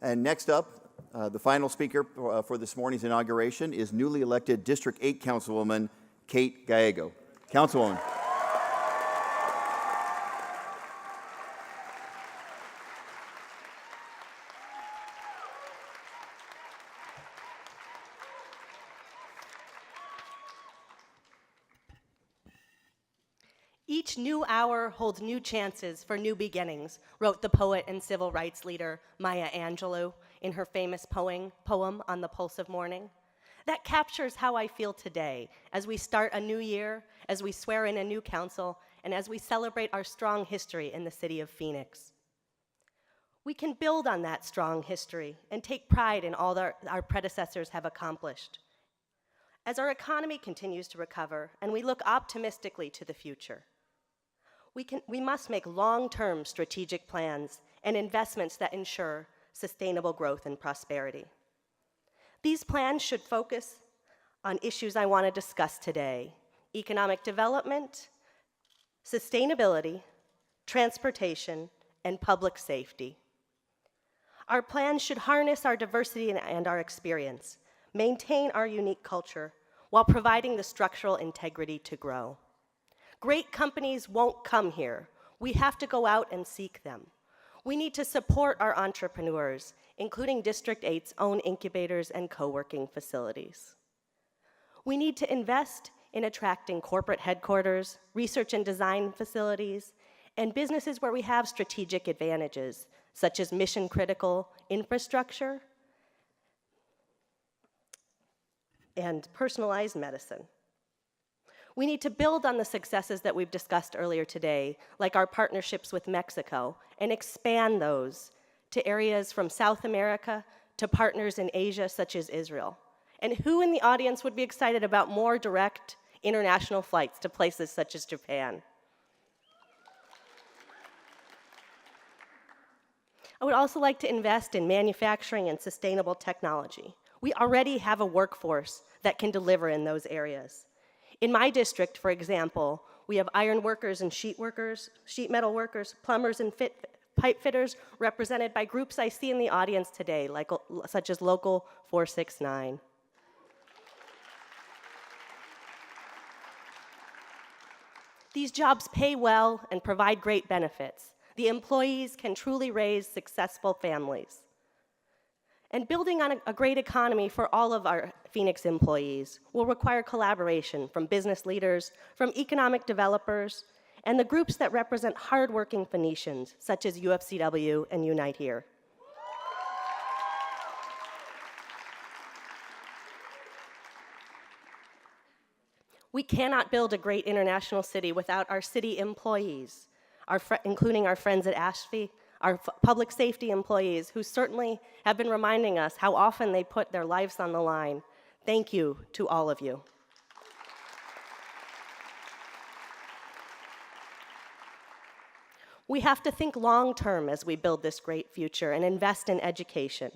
And next up, the final speaker for this morning's inauguration is newly elected District 8 Councilwoman Kate Gallego. Councilwoman. Each new hour holds new chances for new beginnings, wrote the poet and civil rights leader Maya Angelou in her famous poem On the Pulse of Morning. That captures how I feel today as we start a new year, as we swear in a new council, and as we celebrate our strong history in the city of Phoenix. We can build on that strong history and take pride in all that our predecessors have accomplished. As our economy continues to recover and we look optimistically to the future, we must make long-term strategic plans and investments that ensure sustainable growth and prosperity. These plans should focus on issues I want to discuss today: economic development, sustainability, transportation, and public safety. Our plans should harness our diversity and our experience, maintain our unique culture, while providing the structural integrity to grow. Great companies won't come here. We have to go out and seek them. We need to support our entrepreneurs, including District 8's own incubators and co-working facilities. We need to invest in attracting corporate headquarters, research and design facilities, and businesses where we have strategic advantages, such as mission-critical infrastructure and personalized medicine. We need to build on the successes that we've discussed earlier today, like our partnerships with Mexico, and expand those to areas from South America to partners in Asia, such as Israel. And who in the audience would be excited about more direct international flights to places such as Japan? I would also like to invest in manufacturing and sustainable technology. We already have a workforce that can deliver in those areas. In my district, for example, we have iron workers and sheet metal workers, plumbers and pipe fitters represented by groups I see in the audience today, such as Local 469. These jobs pay well and provide great benefits. The employees can truly raise successful families. And building on a great economy for all of our Phoenix employees will require collaboration from business leaders, from economic developers, and the groups that represent hardworking Phoenicians, such as UFCW and Unite Here. We cannot build a great international city without our city employees, including our friends at ASHFE, our public safety employees, who certainly have been reminding us how often they put their lives on the line. Thank you to all of you. We have to think long-term as we build this great future and invest in education.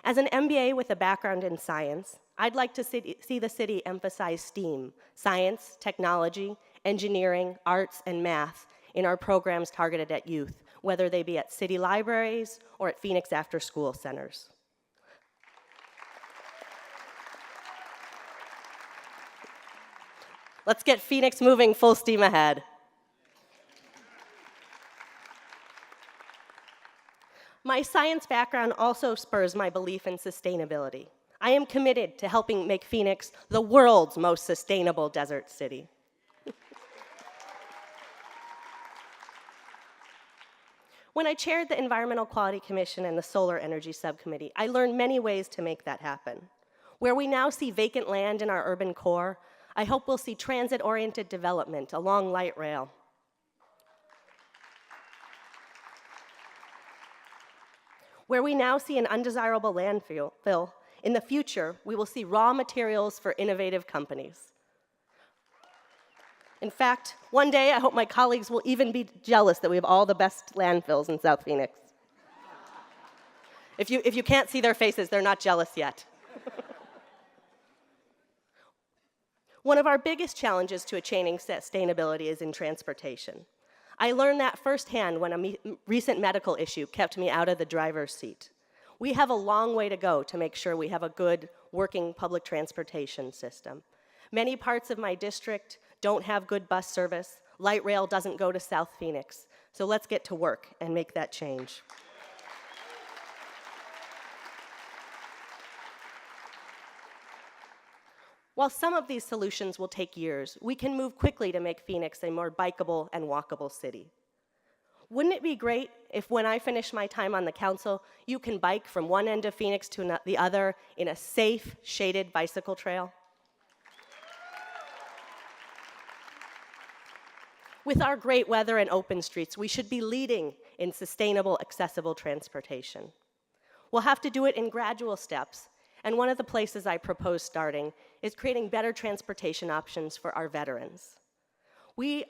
As an MBA with a background in science, I'd like to see the city emphasize STEAM, science, technology, engineering, arts, and math in our programs targeted at youth, whether they be at city libraries or at Phoenix after-school centers. Let's get Phoenix moving full steam ahead. My science background also spurs my belief in sustainability. I am committed to helping make Phoenix the world's most sustainable desert city. When I chaired the Environmental Quality Commission and the Solar Energy Subcommittee, I learned many ways to make that happen. Where we now see vacant land in our urban core, I hope we'll see transit-oriented development along light rail. Where we now see an undesirable landfill, in the future, we will see raw materials for innovative companies. In fact, one day I hope my colleagues will even be jealous that we have all the best landfills in South Phoenix. If you can't see their faces, they're not jealous yet. One of our biggest challenges to attaining sustainability is in transportation. I learned that firsthand when a recent medical issue kept me out of the driver's seat. We have a long way to go to make sure we have a good working public transportation system. Many parts of my district don't have good bus service. Light rail doesn't go to South Phoenix. So let's get to work and make that change. While some of these solutions will take years, we can move quickly to make Phoenix a more bikeable and walkable city. Wouldn't it be great if when I finish my time on the council, you can bike from one end of Phoenix to the other in a safe, shaded bicycle trail? With our great weather and open streets, we should be leading in sustainable, accessible transportation. We'll have to do it in gradual steps, and one of the places I propose starting is creating better transportation options for our veterans. We've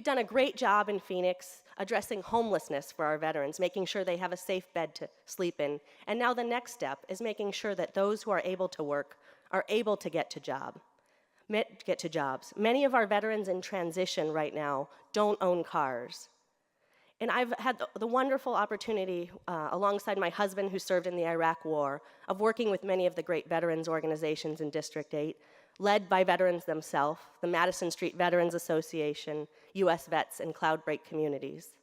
done a great job in Phoenix addressing homelessness for our veterans, making sure they have a safe bed to sleep in. And now the next step is making sure that those who are able to work are able to get to jobs. Many of our veterans in transition right now don't own cars. And I've had the wonderful opportunity, alongside my husband who served in the Iraq War, of working with many of the great veterans organizations in District 8, led by veterans themselves, the Madison Street Veterans Association, US Vets, and Cloudbreak Communities.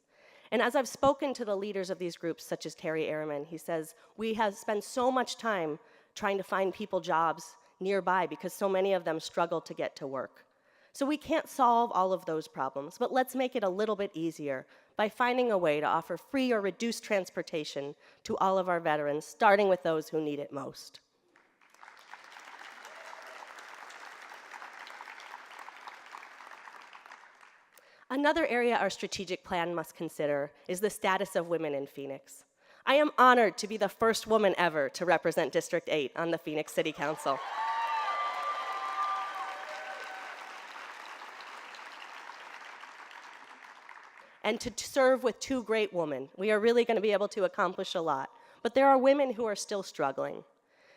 And as I've spoken to the leaders of these groups, such as Terry Ehrman, he says, we have spent so much time trying to find people jobs nearby because so many of them struggle to get to work. So we can't solve all of those problems, but let's make it a little bit easier by finding a way to offer free or reduced transportation to all of our veterans, starting with those who need it most. Another area our strategic plan must consider is the status of women in Phoenix. I am honored to be the first woman ever to represent District 8 on the Phoenix City Council. And to serve with two great women. We are really going to be able to accomplish a lot. But there are women who are still struggling.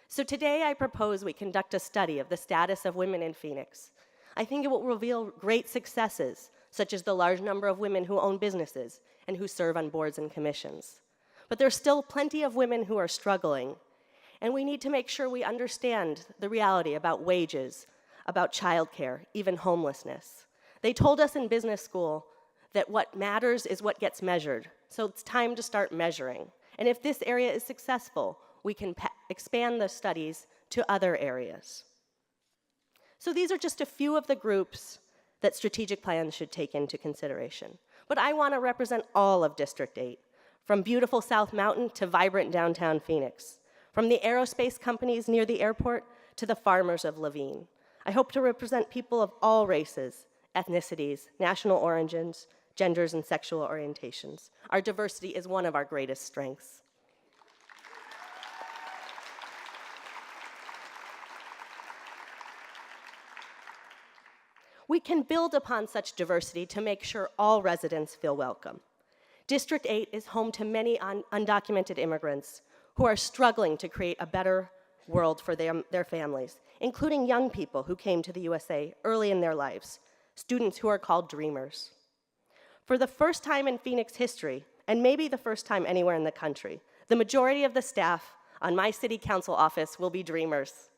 So today I propose we conduct a study of the status of women in Phoenix. I think it will reveal great successes, such as the large number of women who own businesses and who serve on boards and commissions. But there's still plenty of women who are struggling. And we need to make sure we understand the reality about wages, about childcare, even homelessness. They told us in business school that what matters is what gets measured. So it's time to start measuring. And if this area is successful, we can expand the studies to other areas. So these are just a few of the groups that strategic plans should take into consideration. But I want to represent all of District 8, from beautiful South Mountain to vibrant downtown Phoenix, from the aerospace companies near the airport to the farmers of Laveen. I hope to represent people of all races, ethnicities, national origins, genders, and sexual orientations. Our diversity is one of our greatest strengths. We can build upon such diversity to make sure all residents feel welcome. District 8 is home to many undocumented immigrants who are struggling to create a better world for their families, including young people who came to the USA early in their lives, students who are called dreamers. For the first time in Phoenix history, and maybe the first time anywhere in the country, the majority of the staff on my city council office will be dreamers.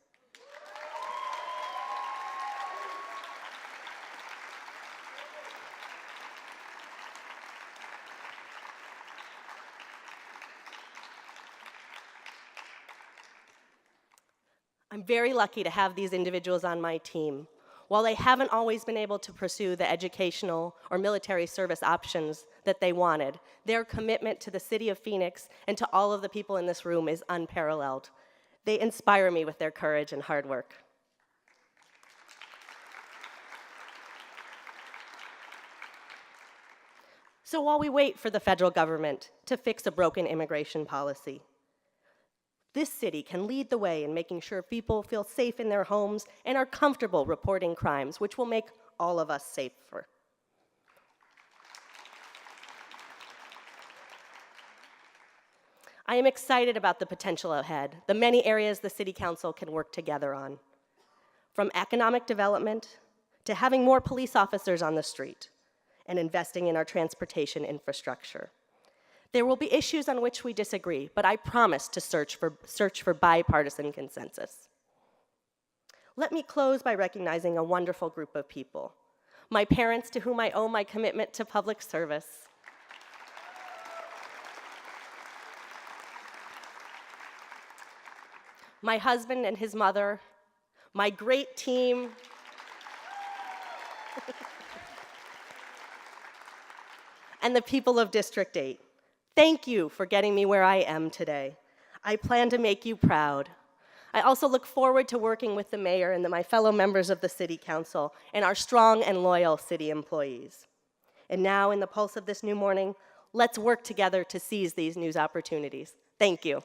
I'm very lucky to have these individuals on my team. While they haven't always been able to pursue the educational or military service options that they wanted, their commitment to the city of Phoenix and to all of the people in this room is unparalleled. They inspire me with their courage and hard work. So while we wait for the federal government to fix a broken immigration policy, this city can lead the way in making sure people feel safe in their homes and are comfortable reporting crimes, which will make all of us safer. I am excited about the potential ahead, the many areas the City Council can work together on. From economic development to having more police officers on the street and investing in our transportation infrastructure. There will be issues on which we disagree, but I promise to search for bipartisan consensus. Let me close by recognizing a wonderful group of people. My parents, to whom I owe my commitment to public service. My husband and his mother, my great team, and the people of District 8. Thank you for getting me where I am today. I plan to make you proud. I also look forward to working with the mayor and my fellow members of the City Council and our strong and loyal city employees. And now, in the pulse of this new morning, let's work together to seize these new opportunities. Thank you.